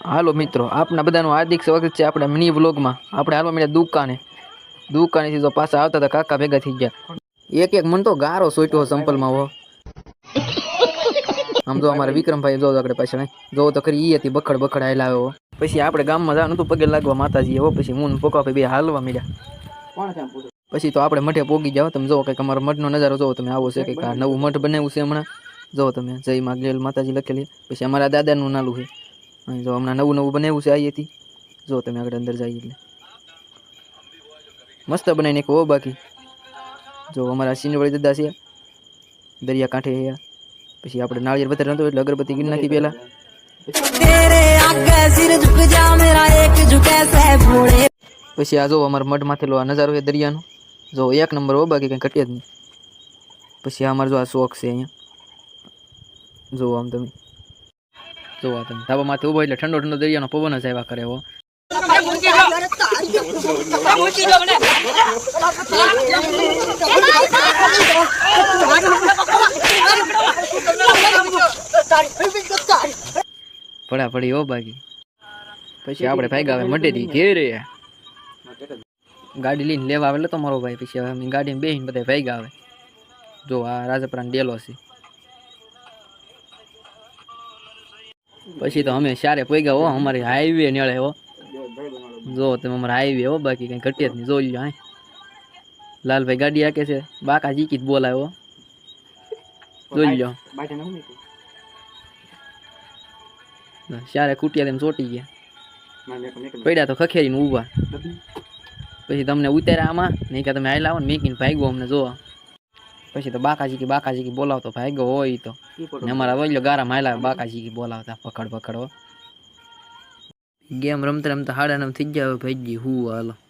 હાલો મિત્રો, આપના બધાનું હાર્દિક સ્વાગત છે આપણે મિની વ્લોગમાં. આપણે હાલવા મળ્યા દુકાનેથી જો પાછા આવતા હતા કાકા ભેગા થઈ ગયા. એક એક મન તો ગારો સોટ્યો સંપલમાં હો. આમ જો અમારે વિક્રમભાઈ જો આગળ પાછળ જો તો ખરી ઈ હતી બખડ બખડ આયલા આવ્યો. પછી આપણે ગામમાં જવાનું હતું પગે લાગવા માતાજી હો. પછી હું પપ્પા ભાઈ બે હાલવા મળ્યા. પછી તો આપણે મઠે પોગી જાવ. તમે જો કંઈક અમારો મઠનો નજારો જોવો તમે. આવો છે કંઈક આ નવું મઠ બનાવ્યું છે હમણાં. જો તમે જય માં ગેલ માતાજી લખેલી. પછી અમારા દાદાનું નાલું છે. જો હમણાં નવું નવું બનાવ્યું છે આ હતી. જો તમે આગળ અંદર જઈએ એટલે મસ્ત બનાવી નાખો. બાકી જો અમારા સિંધવાળી દાદા છે દરિયા કાંઠે. પછી આપણે નાળિયેર વધારે નતો એટલે અગરબત્તી ગીર નાખી પેલા. પછી આ જો અમારા મઢ માંથેલો આ નજારો છે દરિયાનો. જો એક નંબર હો, બાકી કઈ ઘટે જ નહીં. પછી અમારે જો આ શોખ છે અહીંયા. જો આમ તમે જોવા તમે ધાબા માથે ઉભો એટલે ઠંડો ઠંડો દરિયાનો પવન જ આવ્યા કરે હો. પડા પડી હો બાકી. પછી આપણે ભાગ્યા આવે મઢેથી ઘેરે ગાડી લઈને લેવા આવે તો મારો ભાઈ. પછી અમે ગાડીમાં બેસીને બધા ભાગ્યા આવે. જો આ રાજપરાનો ડેલો છે. પછી તો અમે સારે પૈગા હો. અમારી હાઈવે નીળે હો. જો તમે અમારા હાઈવે હો, બાકી કઈ ઘટે જ નહીં. જોઈ લો. લાલભાઈ ગાડી હાકે છે. બાકા જીકી જ બોલાય હો. જોઈ લો. સારે કુટિયા તેમ ચોટી ગયા. પડ્યા તો ખખેરીને ઊભા. પછી તમને ઉતાર્યા આમાં નહીં કે તમે હાલ આવો ને મેકીને ભાગ્યો અમને જોવા. પછી તો બાકાજી બોલાવતો ભાગ્યો હોય તો. ને અમારા વલ્યો ગારા માયલા બાકાજી બોલાવતા પકડ પકડો. ગેમ રમતા રમતા 9:30 થઈ ગયા. ભાઈ હું હાલો.